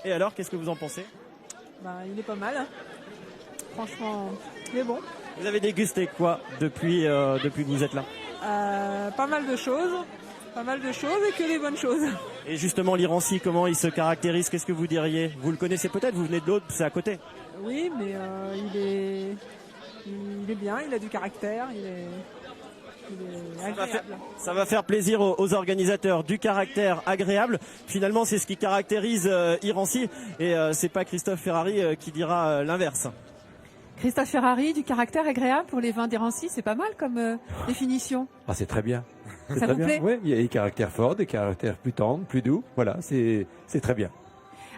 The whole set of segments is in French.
Et alors, qu'est-ce que vous en pensez? Il est pas mal. Franchement, il est bon. Vous avez dégusté quoi depuis que vous êtes là? Pas mal de choses. Pas mal de choses et que des bonnes choses. Et justement, l'Irancy, comment il se caractérise? Qu'est-ce que vous diriez? Vous le connaissez peut-être, vous venez de l'autre, c'est à côté. Oui, mais il est bien, il a du caractère, il est agréable. Ça va faire plaisir aux organisateurs, du caractère agréable. Finalement, c'est ce qui caractérise Irancy, et c'est pas Christophe Ferrari qui dira l'inverse. Christophe Ferrari, du caractère agréable pour les vins d'Irancy, c'est pas mal comme définition. Ah, c'est très bien. C'est Ça très vous bien. plaît? Oui, il y a des caractères forts, des caractères plus tendres, plus doux. Voilà, c'est très bien.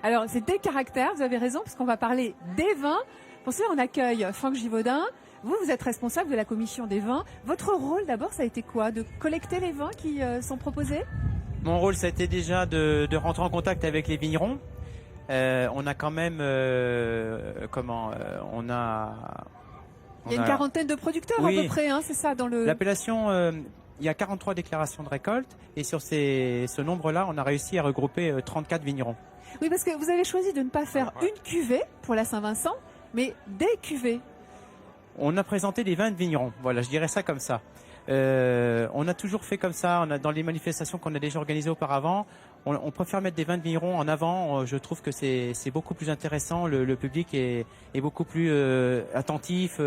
Alors, c'est des caractères, vous avez raison, parce qu'on va parler des vins. Pour cela, on accueille Franck Givaudan. Vous êtes responsable de la commission des vins. Votre rôle, d'abord, ça a été quoi? De collecter les vins qui sont proposés? Mon rôle, ça a été déjà de rentrer en contact avec les vignerons. On a quand même... on a... Il y a une quarantaine de producteurs à peu près, hein, c'est ça dans le... L'appellation, il y a 43 déclarations de récolte et sur ce nombre-là, on a réussi à regrouper 34 vignerons. Oui, parce que vous avez choisi de ne pas faire une cuvée pour la Saint-Vincent, mais des cuvées. On a présenté des vins de vignerons, voilà, je dirais ça comme ça. On a toujours fait comme ça, dans les manifestations qu'on a déjà organisées auparavant, on préfère mettre des vins de vignerons en avant. Je trouve que c'est beaucoup plus intéressant, le public est beaucoup plus attentif.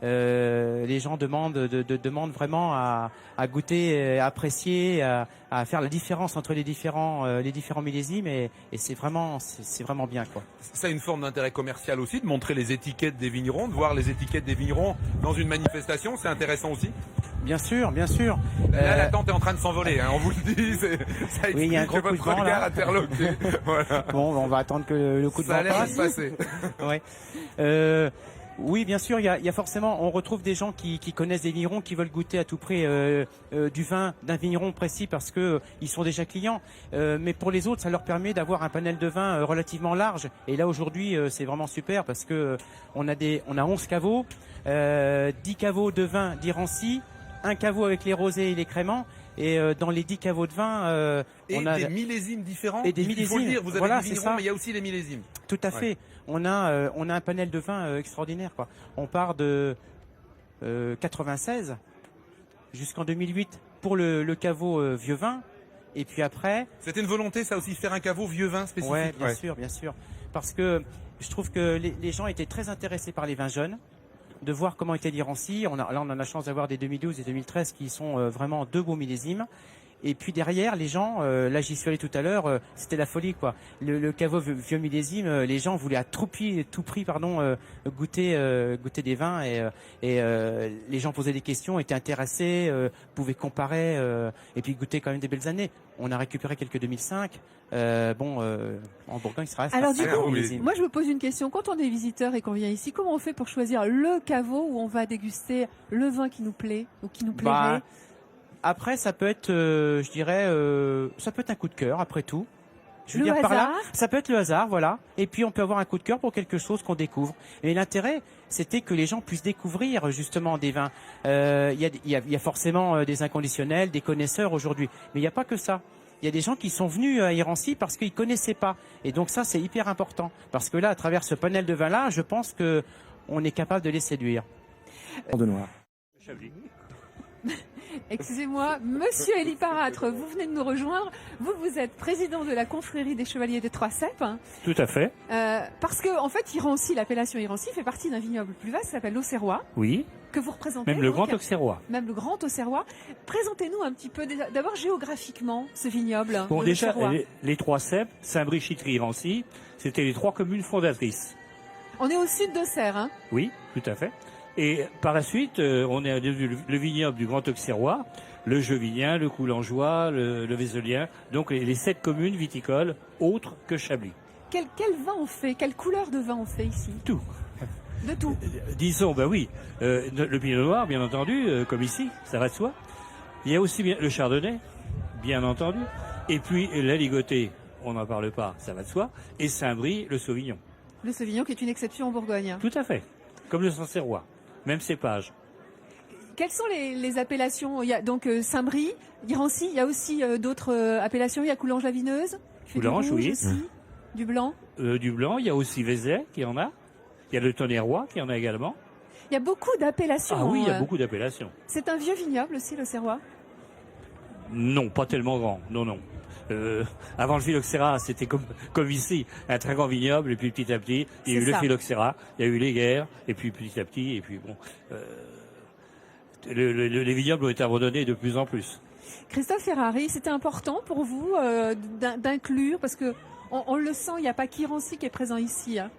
Les gens demandent vraiment à goûter, à apprécier, à faire la différence entre les différents millésimes et c'est vraiment bien, quoi. Ça a une forme d'intérêt commercial aussi, de montrer les étiquettes des vignerons, de voir les étiquettes des vignerons dans une manifestation, c'est intéressant aussi. Bien sûr, bien sûr. Là, la tente est en train de s'envoler, hein, on vous le dit. Ça oui, il y a un gros coup de vent là. Voilà. Bon, on va attendre que le coup de vent passe. Ça a l'air de se passer. Ouais. Oui, bien sûr, il y a forcément, on retrouve des gens qui connaissent des vignerons, qui veulent goûter à tout prix du vin d'un vigneron précis parce que ils sont déjà clients. Mais pour les autres, ça leur permet d'avoir un panel de vin relativement large. Et là aujourd'hui, c'est vraiment super parce que on a 11 caveaux, 10 caveaux de vin d'Irancy, un caveau avec les rosés et les créments. Et dans les 10 caveaux de vin, on a des millésimes différents. Et des millésimes. Il faut le dire, vous avez voilà, des vignerons, mais il y a aussi les millésimes. Tout à fait. On a un panel de vin extraordinaire, quoi. On part de 96 jusqu'en 2008 pour le caveau vieux vin. Et puis après... C'était une volonté, ça aussi, faire un caveau vieux vin spécifique. Ouais, bien sûr, bien sûr. Parce que je trouve que les gens étaient très intéressés par les vins jeunes, de voir comment était l'Irancy. On a la chance d'avoir des 2012 et 2013 qui sont vraiment deux beaux millésimes. Et puis derrière, les gens, là j'y suis allé tout à l'heure, c'était la folie, quoi. Le caveau vieux millésime, les gens voulaient à tout prix, goûter des vins et les gens posaient des questions, étaient intéressés, pouvaient comparer et puis goûter quand même des belles années. On a récupéré quelques 2005. En Bourgogne, ça reste. Alors du coup, moi je me pose une question. Quand on est visiteur et qu'on vient ici, comment on fait pour choisir le caveau où on va déguster le vin qui nous plaît ou qui nous plairait? Après, ça peut être, je dirais, ça peut être un coup de cœur, après tout. Je veux le dire par là, hasard. ça peut être le hasard, voilà. Et puis on peut avoir un coup de cœur pour quelque chose qu'on découvre. Et l'intérêt, c'était que les gens puissent découvrir justement des vins. Il y a forcément des inconditionnels, des connaisseurs aujourd'hui, mais il n'y a pas que ça. Il y a des gens qui sont venus à Irancy parce qu'ils connaissaient pas. Et donc ça, c'est hyper important parce que là, à travers ce panel de vins là, je pense que on est capable de les séduire. De noir. Excusez-moi, Monsieur Élie Parâtre, vous venez de nous rejoindre. Vous êtes président de la confrérie des Chevaliers des Trois Ceps. Tout à fait. Parce que, en fait, Irancy, l'appellation Irancy fait partie d'un vignoble plus vaste qui s'appelle l'Auxerrois. Oui. Que vous représentez. Même le Grand Auxerrois. Même le Grand Auxerrois. Présentez-nous un petit peu, d'abord géographiquement, ce vignoble. Bon, déjà, les Trois Ceps, Saint-Brie, Chitry, Irancy, c'était les 3 communes fondatrices. On est au sud d'Auxerre, hein? Oui, tout à fait. Et par la suite, on est le vignoble du Grand Auxerrois, le Jevinien, le Coulangeois, le Vézelien, donc les 7 communes viticoles autres que Chablis. Quel vin on fait? Quelle couleur de vin on fait ici? Tout. De tout. Disons, ben oui, le Pinot Noir, bien entendu, comme ici, ça va de soi. Il y a aussi bien le Chardonnay, bien entendu. Et puis la Ligotée, on n'en parle pas, ça va de soi. Et Saint-Brie, le Sauvignon. Le Sauvignon qui est une exception en Bourgogne. Tout à fait. Comme le Sancerrois. Même cépage. Quelles sont les appellations? Il y a donc Saint-Brie, Irancy, il y a aussi d'autres appellations. Il y a Coulanges-la-Vineuse. Coulanges, oui. Du blanc. Du blanc, il y a aussi Vézelay qui en a. Il y a le Tonnerrois qui en a également. Il y a beaucoup d'appellations. Ah oui, il y a hein. beaucoup d'appellations. C'est un vieux vignoble aussi, l'Auxerrois. Non, pas tellement grand. Non, non. Avant le phylloxéra, c'était comme ici, un très grand vignoble, et puis petit à petit, il y a eu C'est le ça. phylloxéra, il y a eu les guerres, et puis petit à petit, et puis bon, les vignobles ont été abandonnés de plus en plus. Christophe Ferrari, c'était important pour vous d'inclure, parce que on le sent, il n'y a pas qu'Irancy qui est présent ici. Hein.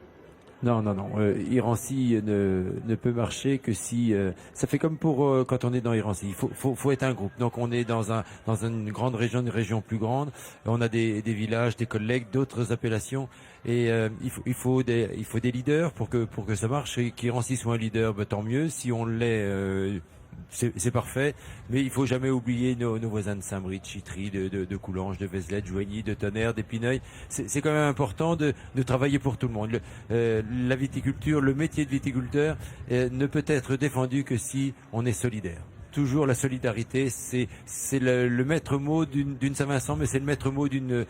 Non, non, non. Irancy ne peut marcher que si... ça fait comme pour quand on est dans Irancy. Il faut être un groupe. Donc on est dans une grande région, une région plus grande. On a des villages, des collègues, d'autres appellations. Et il faut des leaders pour que ça marche. Et qu'Irancy soit un leader, ben, tant mieux. Si on l'est... c'est parfait, mais il faut jamais oublier nos voisins de Saint-Brie, de Chitry, de Coulanges, de Vézelay, de Joigny, de Tonnerre, d'Épineuil. C'est quand même important de travailler pour tout le monde. La viticulture, le métier de viticulteur ne peut être défendu que si on est solidaire. Toujours la solidarité, c'est le maître mot d'une Saint-Vincent, mais c'est le maître mot d'une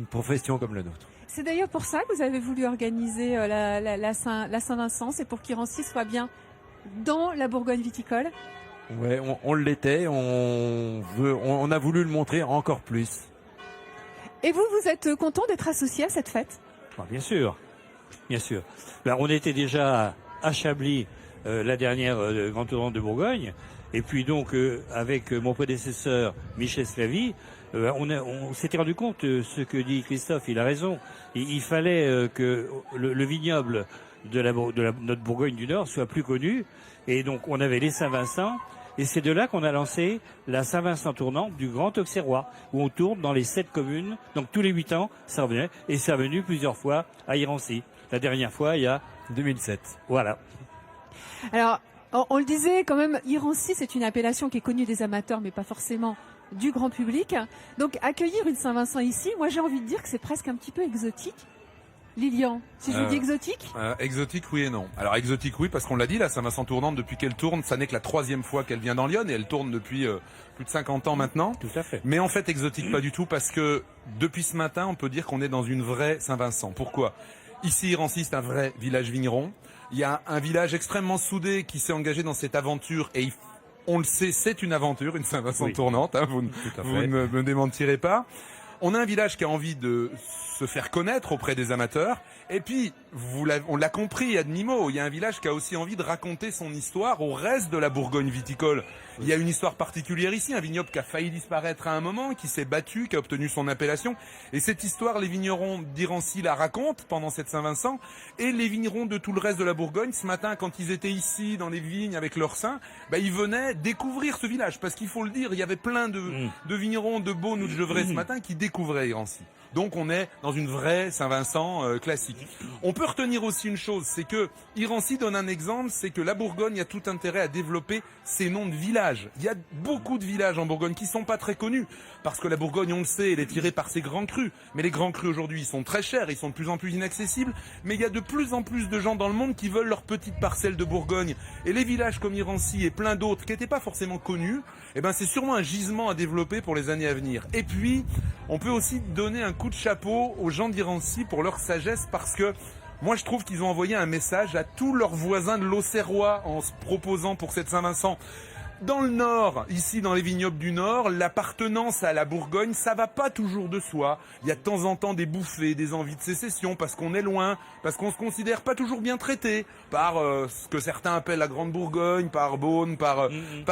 profession comme la nôtre. C'est d'ailleurs pour ça que vous avez voulu organiser la Saint-Vincent, c'est pour qu'Irancy soit bien dans la Bourgogne viticole. Ouais, on l'était, on a voulu le montrer encore plus. Et vous êtes content d'être associé à cette fête? Ah, bien sûr, bien sûr. Ben, on était déjà à Chablis la dernière Grand Tour de Bourgogne, et puis donc avec mon prédécesseur Michel Slavy, on s'était rendu compte, ce que dit Christophe, il a raison, il fallait que le vignoble de notre Bourgogne du Nord soit plus connu, et donc on avait les Saint-Vincent. Et c'est de là qu'on a lancé la Saint-Vincent tournante du Grand Auxerrois, où on tourne dans les 7 communes. Donc tous les 8 ans, ça revenait. Et c'est revenu plusieurs fois à Irancy. La dernière fois, il y a 2007. Voilà. Alors, on le disait quand même, Irancy, c'est une appellation qui est connue des amateurs, mais pas forcément du grand public. Donc accueillir une Saint-Vincent ici, moi j'ai envie de dire que c'est presque un petit peu exotique. Lilian, si je vous dis exotique? Exotique, oui et non. Alors exotique, oui, parce qu'on l'a dit, la Saint-Vincent tournante, depuis qu'elle tourne, ça n'est que la 3e fois qu'elle vient dans Lyon, et elle tourne depuis plus de 50 ans maintenant. Tout à fait. Mais en fait, exotique, pas du tout, parce que depuis ce matin, on peut dire qu'on est dans une vraie Saint-Vincent. Pourquoi? Ici, Irancy, c'est un vrai village vigneron. Il y a un village extrêmement soudé qui s'est engagé dans cette aventure, et on le sait, c'est une aventure, une Saint-Vincent tournante, hein, vous ne me démentirez pas. On a un village qui a envie de se faire connaître auprès des amateurs. Et puis, on l'a compris à demi-mot, il y a un village qui a aussi envie de raconter son histoire au reste de la Bourgogne viticole. Il y a une histoire particulière ici, un vignoble qui a failli disparaître à un moment, qui s'est battu, qui a obtenu son appellation. Et cette histoire, les vignerons d'Irancy la racontent pendant cette Saint-Vincent. Et les vignerons de tout le reste de la Bourgogne, ce matin, quand ils étaient ici dans les vignes avec leurs saints, ils venaient découvrir ce village. Parce qu'il faut le dire, il y avait plein de vignerons de Beaune ou de Gevrey ce matin qui découvraient Irancy. Donc on est dans une vraie Saint-Vincent classique. On peut retenir aussi une chose, c'est que Irancy donne un exemple, c'est que la Bourgogne a tout intérêt à développer ses noms de villages. Il y a beaucoup de villages en Bourgogne qui sont pas très connus, parce que la Bourgogne, on le sait, elle est tirée par ses grands crus. Mais les grands crus aujourd'hui, ils sont très chers, ils sont de plus en plus inaccessibles, mais il y a de plus en plus de gens dans le monde qui veulent leur petite parcelle de Bourgogne. Et les villages comme Irancy et plein d'autres qui n'étaient pas forcément connus, c'est sûrement un gisement à développer pour les années à venir. Et puis, on peut aussi donner un coup de chapeau aux gens d'Irancy pour leur sagesse, parce que moi je trouve qu'ils ont envoyé un message à tous leurs voisins de l'Auxerrois en se proposant pour cette Saint-Vincent. Dans le Nord, ici dans les vignobles du Nord, l'appartenance à la Bourgogne, ça va pas toujours de soi. Il y a de temps en temps des bouffées, des envies de sécession, parce qu'on est loin, parce qu'on se considère pas toujours bien traité par ce que certains appellent la Grande Bourgogne, par Beaune, par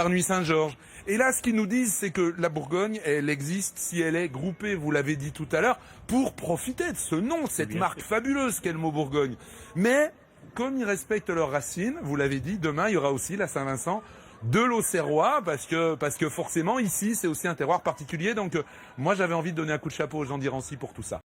Nuits-Saint-Georges. Et là, ce qu'ils nous disent, c'est que la Bourgogne, elle existe si elle est groupée, vous l'avez dit tout à l'heure, pour profiter de ce nom, cette marque fabuleuse qu'est le mot Bourgogne. Mais, comme ils respectent leurs racines, vous l'avez dit, demain, il y aura aussi la Saint-Vincent de l'Auxerrois, parce que forcément, ici, c'est aussi un terroir particulier. Donc, moi, j'avais envie de donner un coup de chapeau aux gens d'Irancy pour tout ça.